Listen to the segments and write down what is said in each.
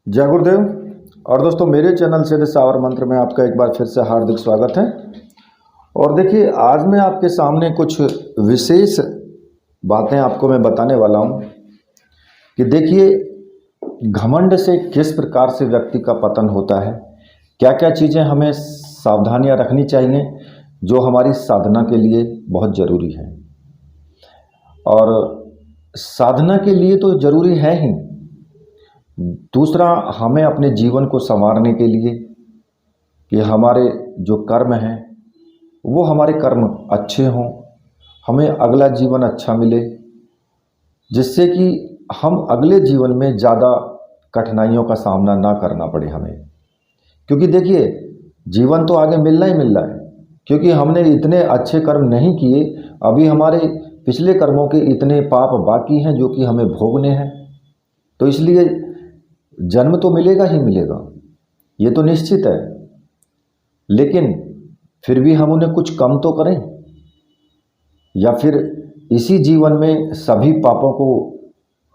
जय गुरुदेव। और दोस्तों, मेरे चैनल से दिशावर मंत्र में आपका एक बार फिर से हार्दिक स्वागत है। और देखिए, आज मैं आपके सामने कुछ विशेष बातें आपको मैं बताने वाला हूं कि देखिए, घमंड से किस प्रकार से व्यक्ति का पतन होता है, क्या क्या चीज़ें हमें सावधानियां रखनी चाहिए जो हमारी साधना के लिए बहुत ज़रूरी है। और साधना के लिए तो ज़रूरी है ही, दूसरा हमें अपने जीवन को संवारने के लिए कि हमारे जो कर्म हैं वो हमारे कर्म अच्छे हों, हमें अगला जीवन अच्छा मिले, जिससे कि हम अगले जीवन में ज़्यादा कठिनाइयों का सामना ना करना पड़े हमें। क्योंकि देखिए, जीवन तो आगे मिलना ही मिलना है, क्योंकि हमने इतने अच्छे कर्म नहीं किए, अभी हमारे पिछले कर्मों के इतने पाप बाकी हैं जो कि हमें भोगने हैं। तो इसलिए जन्म तो मिलेगा ही मिलेगा, ये तो निश्चित है, लेकिन फिर भी हम उन्हें कुछ कम तो करें, या फिर इसी जीवन में सभी पापों को,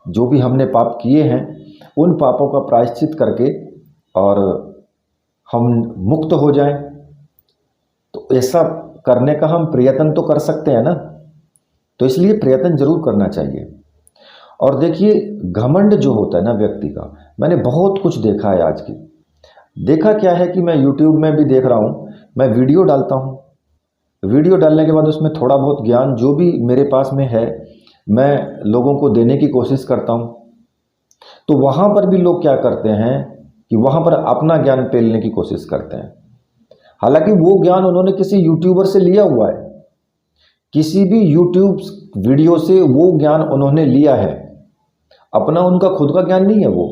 जो भी हमने पाप किए हैं उन पापों का प्रायश्चित करके और हम मुक्त हो जाएं। तो ऐसा करने का हम प्रयत्न तो कर सकते हैं ना, तो इसलिए प्रयत्न जरूर करना चाहिए। और देखिए, घमंड जो होता है ना व्यक्ति का, मैंने बहुत कुछ देखा है। आज की देखा क्या है कि मैं यूट्यूब में भी देख रहा हूँ, मैं वीडियो डालता हूँ, वीडियो डालने के बाद उसमें थोड़ा बहुत ज्ञान जो भी मेरे पास में है मैं लोगों को देने की कोशिश करता हूँ। तो वहाँ पर भी लोग क्या करते हैं कि वहाँ पर अपना ज्ञान पेलने की कोशिश करते हैं। हालांकि वो ज्ञान उन्होंने किसी यूट्यूबर से लिया हुआ है, किसी भी यूट्यूब वीडियो से वो ज्ञान उन्होंने लिया है, अपना उनका खुद का ज्ञान नहीं है वो।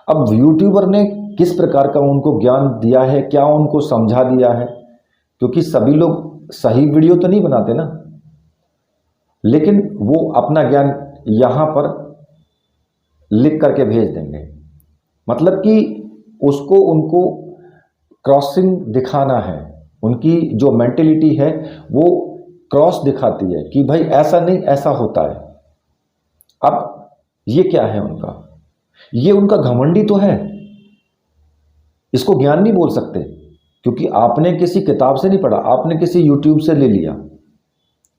अब यूट्यूबर ने किस प्रकार का उनको ज्ञान दिया है, क्या उनको समझा दिया है, क्योंकि सभी लोग सही वीडियो तो नहीं बनाते ना, लेकिन वो अपना ज्ञान यहाँ पर लिख करके भेज देंगे। मतलब कि उसको उनको क्रॉसिंग दिखाना है, उनकी जो मेंटेलिटी है वो क्रॉस दिखाती है कि भाई ऐसा नहीं, ऐसा होता है। अब ये क्या है उनका, ये उनका घमंडी तो है, इसको ज्ञान नहीं बोल सकते, क्योंकि आपने किसी किताब से नहीं पढ़ा, आपने किसी यूट्यूब से ले लिया,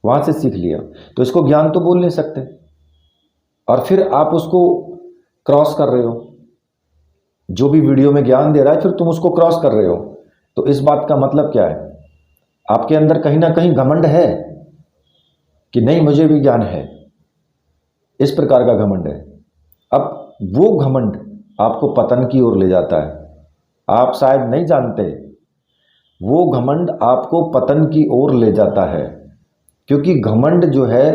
वहां से सीख लिया, तो इसको ज्ञान तो बोल नहीं सकते। और फिर आप उसको क्रॉस कर रहे हो, जो भी वीडियो में ज्ञान दे रहा है फिर तुम उसको क्रॉस कर रहे हो। तो इस बात का मतलब क्या है, आपके अंदर कहीं ना कहीं घमंड है कि नहीं मुझे भी ज्ञान है, इस प्रकार का घमंड है। अब वो घमंड आपको पतन की ओर ले जाता है, आप शायद नहीं जानते, वो घमंड आपको पतन की ओर ले जाता है। क्योंकि घमंड जो है,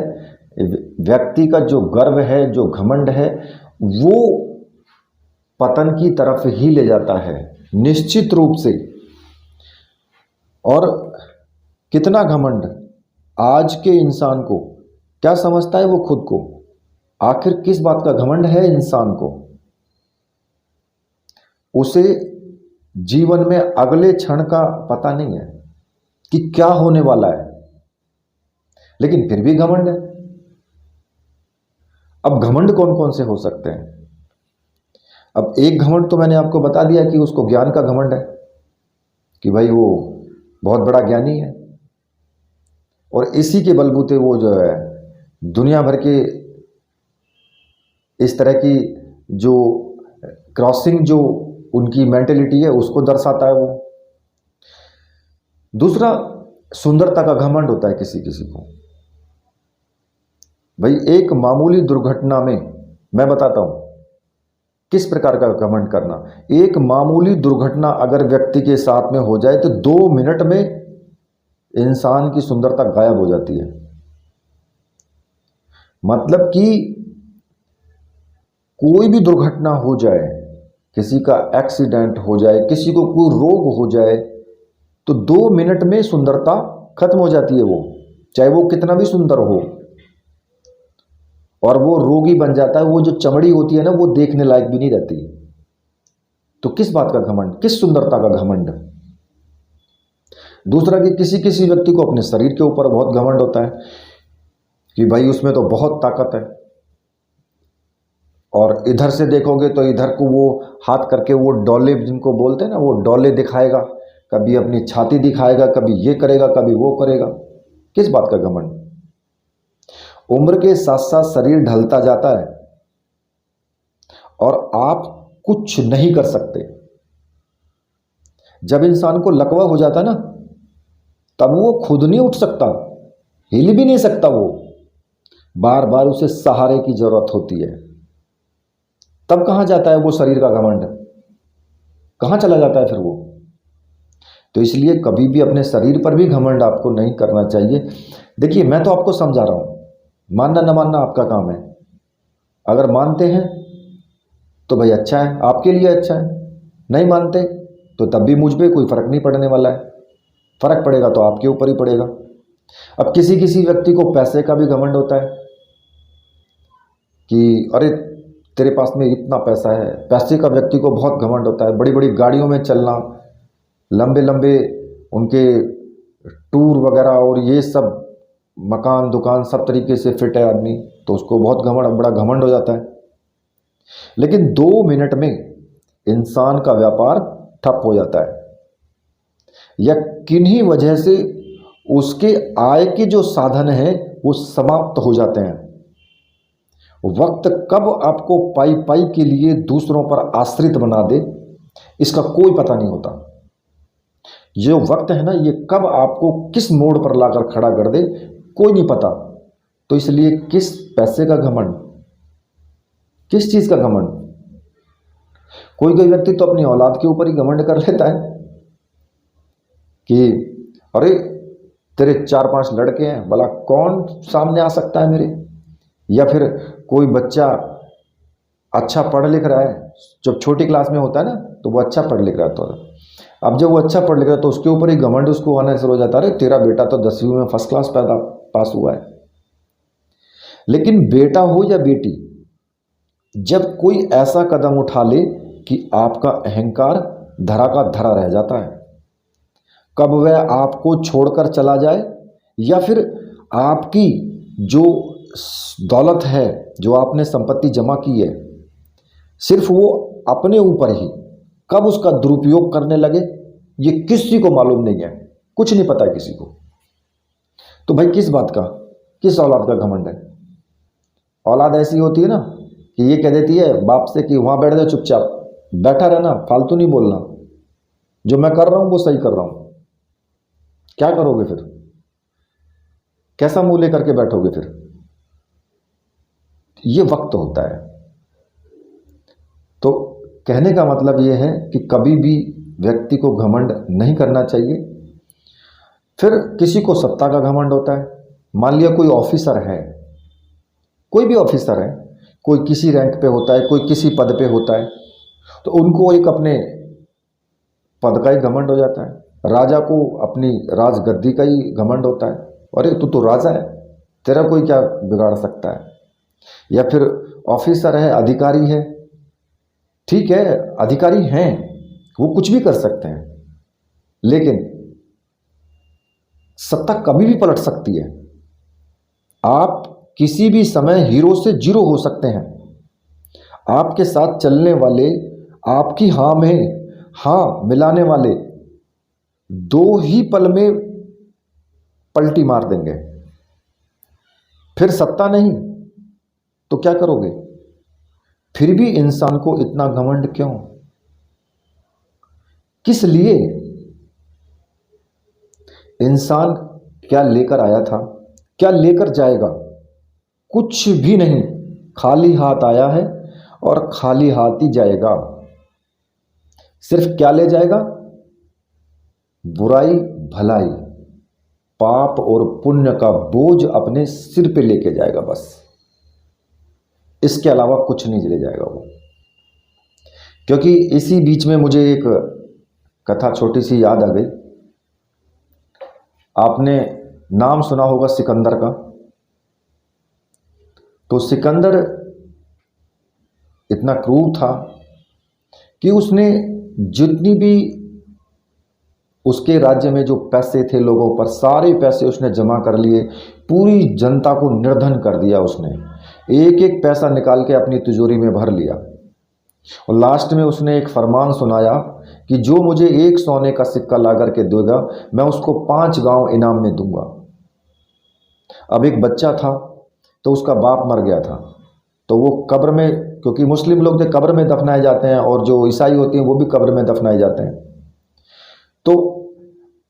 व्यक्ति का जो गर्व है, जो घमंड है, वो पतन की तरफ ही ले जाता है निश्चित रूप से। और कितना घमंड आज के इंसान को, क्या समझता है वो खुद को, आखिर किस बात का घमंड है इंसान को, उसे जीवन में अगले क्षण का पता नहीं है कि क्या होने वाला है, लेकिन फिर भी घमंड है। अब घमंड कौन कौन से हो सकते हैं? अब एक घमंड तो मैंने आपको बता दिया कि उसको ज्ञान का घमंड है, कि भाई वो बहुत बड़ा ज्ञानी है और इसी के बलबूते वो जो है दुनिया भर के इस तरह की जो क्रॉसिंग जो उनकी मेंटेलिटी है उसको दर्शाता है वो। दूसरा, सुंदरता का घमंड होता है किसी किसी को। भाई एक मामूली दुर्घटना में, मैं बताता हूं किस प्रकार का घमंड करना। एक मामूली दुर्घटना अगर व्यक्ति के साथ में हो जाए तो 2 मिनट में इंसान की सुंदरता गायब हो जाती है। मतलब कि कोई भी दुर्घटना हो जाए, किसी का एक्सीडेंट हो जाए, किसी को कोई रोग हो जाए, तो 2 मिनट में सुंदरता खत्म हो जाती है वो, चाहे वो कितना भी सुंदर हो, और वो रोगी बन जाता है, वो जो चमड़ी होती है ना वो देखने लायक भी नहीं रहती। तो किस बात का घमंड, किस सुंदरता का घमंड? दूसरा कि किसी किसी व्यक्ति को अपने शरीर के ऊपर बहुत घमंड होता है कि भाई उसमें तो बहुत ताकत है, और इधर से देखोगे तो इधर को वो हाथ करके वो डोले जिनको बोलते हैं ना, वो डोले दिखाएगा, कभी अपनी छाती दिखाएगा, कभी ये करेगा, कभी वो करेगा। किस बात का घमंड? उम्र के साथ साथ शरीर ढलता जाता है और आप कुछ नहीं कर सकते। जब इंसान को लकवा हो जाता है ना, तब वो खुद नहीं उठ सकता, हिल भी नहीं सकता, वो बार बार उसे सहारे की जरूरत होती है। तब कहाँ जाता है वो शरीर का घमंड? कहाँ चला जाता है फिर वो? तो इसलिए कभी भी अपने शरीर पर भी घमंड आपको नहीं करना चाहिए। देखिए, मैं तो आपको समझा रहा हूं, मानना न मानना आपका काम है। अगर मानते हैं तो भाई अच्छा है, आपके लिए अच्छा है। नहीं मानते तो तब भी मुझ पे कोई फर्क नहीं पड़ने वाला है। फर्क पड़ेगा तो आपके ऊपर ही पड़ेगा। अब किसी किसी व्यक्ति को पैसे का भी घमंड होता है कि अरे तेरे पास में इतना पैसा है। पैसे का व्यक्ति को बहुत घमंड होता है, बड़ी बड़ी गाड़ियों में चलना, लंबे लंबे उनके टूर वगैरह, और ये सब मकान दुकान सब तरीके से फिट है आदमी, तो उसको बहुत बड़ा घमंड हो जाता है। लेकिन 2 मिनट में इंसान का व्यापार ठप हो जाता है, या किन्हीं वजह से उसके आय के जो साधन हैं वो समाप्त हो जाते हैं। वक्त कब आपको पाई पाई के लिए दूसरों पर आश्रित बना दे, इसका कोई पता नहीं होता। ये वक्त है ना, ये कब आपको किस मोड़ पर लाकर खड़ा कर दे, कोई नहीं पता। तो इसलिए किस पैसे का घमंड, किस चीज का घमंड? कोई कोई व्यक्ति तो अपनी औलाद के ऊपर ही घमंड कर लेता है कि अरे तेरे 4-5 लड़के हैं, भला कौन सामने आ सकता है मेरे। या फिर कोई बच्चा अच्छा पढ़ लिख रहा है, जब छोटी क्लास में होता है ना तो वो अच्छा पढ़ लिख रहा था, अब जब वो अच्छा पढ़ लिख रहा है तो उसके ऊपर ही घमंड उसको आना शुरू हो जाता है, अरे तेरा बेटा तो 10वीं में फर्स्ट क्लास पास हुआ है। लेकिन बेटा हो या बेटी, जब कोई ऐसा कदम उठा ले कि आपका अहंकार धरा का धरा रह जाता है, कब वह आपको छोड़कर चला जाए या फिर आपकी जो दौलत है, जो आपने संपत्ति जमा की है, सिर्फ वो अपने ऊपर ही कब उसका दुरुपयोग करने लगे, ये किसी को मालूम नहीं है, कुछ नहीं पता है किसी को। तो भाई किस बात का, किस औलाद का घमंड है? औलाद ऐसी होती है ना कि ये कह देती है बाप से कि वहां बैठ जा, चुपचाप बैठा रहना, फालतू नहीं बोलना, जो मैं कर रहा हूं वो सही कर रहा हूं। क्या करोगे फिर? कैसा मुंह लेकर के बैठोगे फिर? ये वक्त होता है। तो कहने का मतलब यह है कि कभी भी व्यक्ति को घमंड नहीं करना चाहिए। फिर किसी को सत्ता का घमंड होता है। मान लिया कोई ऑफिसर है, कोई भी ऑफिसर है, कोई किसी रैंक पे होता है, कोई किसी पद पे होता है, तो उनको एक अपने पद का ही घमंड हो जाता है। राजा को अपनी राजगद्दी का ही घमंड होता है, अरे तू तो राजा है, तेरा कोई क्या बिगाड़ सकता है। या फिर ऑफिसर है, अधिकारी है, ठीक है अधिकारी हैं, वो कुछ भी कर सकते हैं, लेकिन सत्ता कभी भी पलट सकती है। आप किसी भी समय हीरो से जीरो हो सकते हैं। आपके साथ चलने वाले, आपकी हाँ में हाँ मिलाने वाले 2 ही पल में पलटी मार देंगे। फिर सत्ता नहीं तो क्या करोगे? फिर भी इंसान को इतना घमंड क्यों? किस लिए? इंसान क्या लेकर आया था, क्या लेकर जाएगा? कुछ भी नहीं, खाली हाथ आया है और खाली हाथ ही जाएगा। सिर्फ क्या ले जाएगा? बुराई भलाई, पाप और पुण्य का बोझ अपने सिर पे लेके जाएगा, बस। इसके अलावा कुछ नहीं ले जाएगा वो। क्योंकि इसी बीच में मुझे एक कथा छोटी सी याद आ गई। आपने नाम सुना होगा सिकंदर का। तो सिकंदर इतना क्रूर था कि उसने जितनी भी उसके राज्य में जो पैसे थे लोगों पर, सारे पैसे उसने जमा कर लिए, पूरी जनता को निर्धन कर दिया उसने। एक एक पैसा निकाल के अपनी तिजोरी में भर लिया और लास्ट में उसने एक फरमान सुनाया कि जो मुझे एक सोने का सिक्का ला करके देगा मैं उसको 5 गांव इनाम में दूंगा। अब एक बच्चा था तो उसका बाप मर गया था, तो वो कब्र में, क्योंकि मुस्लिम लोग जो कब्र में दफनाए जाते हैं और जो ईसाई होते हैं वो भी कब्र में दफनाए जाते हैं, तो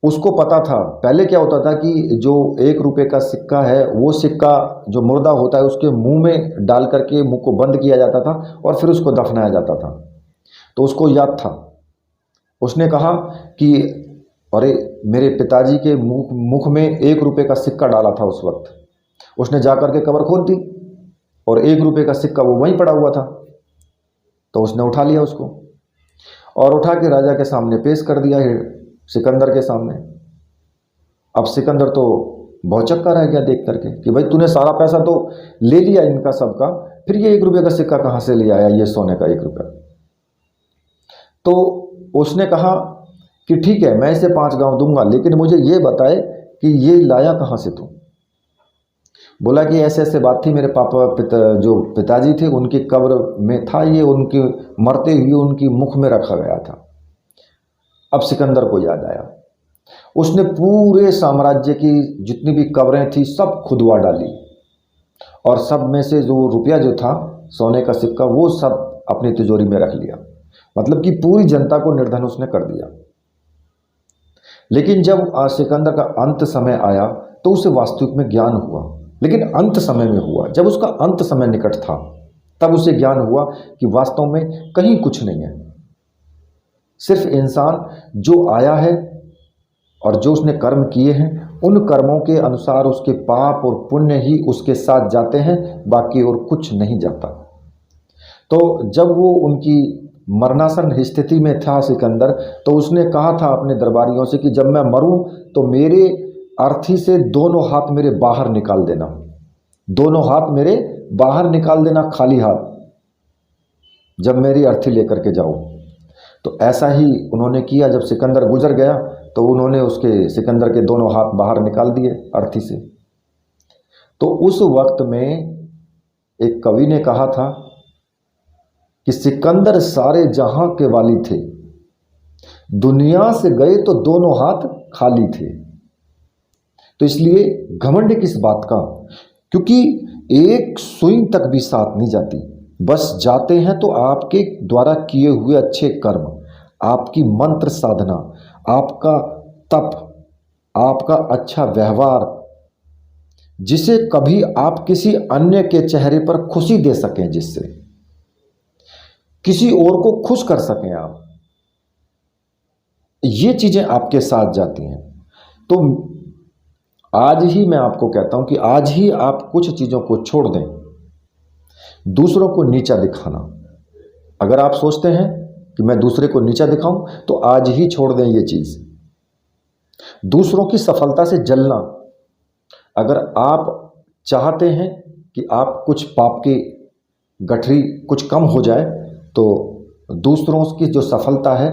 उसको पता था पहले क्या होता था कि जो 1 रुपये का सिक्का है वो सिक्का जो मुर्दा होता है उसके मुंह में डाल करके मुंह को बंद किया जाता था और फिर उसको दफनाया जाता था। तो उसको याद था, उसने कहा कि अरे मेरे पिताजी के मुख में 1 रुपये का सिक्का डाला था उस वक्त। उसने जा करके कब्र खोद दी और 1 रुपये का सिक्का वो वहीं पड़ा हुआ था, तो उसने उठा लिया उसको और उठा के राजा के सामने पेश कर दिया है, सिकंदर के सामने। अब सिकंदर तो भौचक्का रह गया देख करके कि भाई तूने सारा पैसा तो ले लिया इनका सबका, फिर ये 1 रुपये का सिक्का कहाँ से ले आया, ये सोने का 1 रुपया। तो उसने कहा कि ठीक है मैं इसे 5 गांव दूंगा, लेकिन मुझे ये बताए कि ये लाया कहाँ से तू। बोला कि ऐसे ऐसे बात थी, मेरे पापा जो पिताजी थे उनकी कब्र में था ये, उनके मरते हुए उनकी मुख में रखा गया था। अब सिकंदर को याद आया, उसने पूरे साम्राज्य की जितनी भी कब्रें थी सब खुदवा डाली और सब में से जो रुपया जो था सोने का सिक्का वो सब अपनी तिजोरी में रख लिया। मतलब कि पूरी जनता को निर्धन उसने कर दिया। लेकिन जब सिकंदर का अंत समय आया तो उसे वास्तविक में ज्ञान हुआ, लेकिन अंत समय में हुआ। जब उसका अंत समय निकट था तब उसे ज्ञान हुआ कि वास्तव में कहीं कुछ नहीं है, सिर्फ इंसान जो आया है और जो उसने कर्म किए हैं उन कर्मों के अनुसार उसके पाप और पुण्य ही उसके साथ जाते हैं, बाकी और कुछ नहीं जाता। तो जब वो उनकी मरणासन स्थिति में था सिकंदर, तो उसने कहा था अपने दरबारियों से कि जब मैं मरूं तो मेरे अर्थी से दोनों हाथ मेरे बाहर निकाल देना, दोनों हाथ मेरे बाहर निकाल देना खाली हाथ, जब मेरी अर्थी लेकर के जाओ। तो ऐसा ही उन्होंने किया। जब सिकंदर गुजर गया तो उन्होंने उसके सिकंदर के दोनों हाथ बाहर निकाल दिए अर्थी से। तो उस वक्त में एक कवि ने कहा था कि सिकंदर सारे जहां के वाली थे, दुनिया से गए तो दोनों हाथ खाली थे। तो इसलिए घमंड किस बात का, क्योंकि एक सुई तक भी साथ नहीं जाती, बस जाते हैं तो आपके द्वारा किए हुए अच्छे कर्म, आपकी मंत्र साधना, आपका तप, आपका अच्छा व्यवहार, जिसे कभी आप किसी अन्य के चेहरे पर खुशी दे सकें, जिससे किसी और को खुश कर सकें आप, ये चीजें आपके साथ जाती हैं। तो आज ही मैं आपको कहता हूं कि आज ही आप कुछ चीजों को छोड़ दें, दूसरों को नीचा दिखाना। अगर आप सोचते हैं कि मैं दूसरे को नीचा दिखाऊं तो आज ही छोड़ दें ये चीज। दूसरों की सफलता से जलना, अगर आप चाहते हैं कि आप कुछ पाप की गठरी कुछ कम हो जाए तो दूसरों की जो सफलता है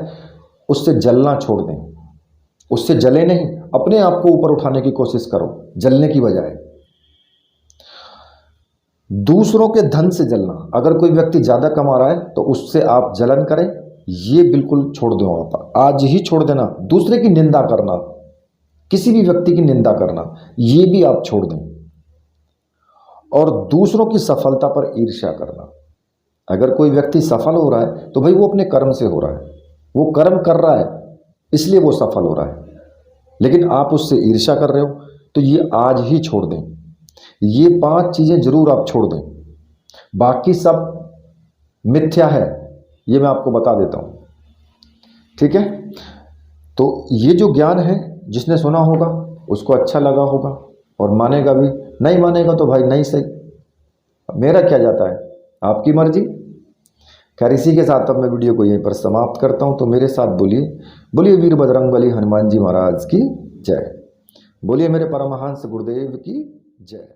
उससे जलना छोड़ दें। उससे जले नहीं, अपने आप को ऊपर उठाने की कोशिश करो जलने की बजाय। दूसरों के धन से जलना, अगर कोई व्यक्ति ज़्यादा कमा रहा है तो उससे आप जलन करें, ये बिल्कुल छोड़ दो आप, आज ही छोड़ देना। दूसरे की निंदा करना, किसी भी व्यक्ति की निंदा करना, ये भी आप छोड़ दें। और दूसरों की सफलता पर ईर्ष्या करना। अगर कोई व्यक्ति सफल हो रहा है तो भाई वो अपने कर्म से हो रहा है, वो कर्म कर रहा है इसलिए वो सफल हो रहा है, लेकिन आप उससे ईर्ष्या कर रहे हो तो ये आज ही छोड़ दें। ये 5 चीज़ें जरूर आप छोड़ दें, बाकी सब मिथ्या है, ये मैं आपको बता देता हूँ, ठीक है। तो ये जो ज्ञान है जिसने सुना होगा उसको अच्छा लगा होगा और मानेगा भी, नहीं मानेगा तो भाई नहीं सही, मेरा क्या जाता है, आपकी मर्जी। खैर इसी के साथ अब मैं वीडियो को यहीं पर समाप्त करता हूँ। तो मेरे साथ बोलिए, बोलिए वीर बजरंगबली हनुमान जी महाराज की जय, बोलिए मेरे परमहंस गुरुदेव की जय।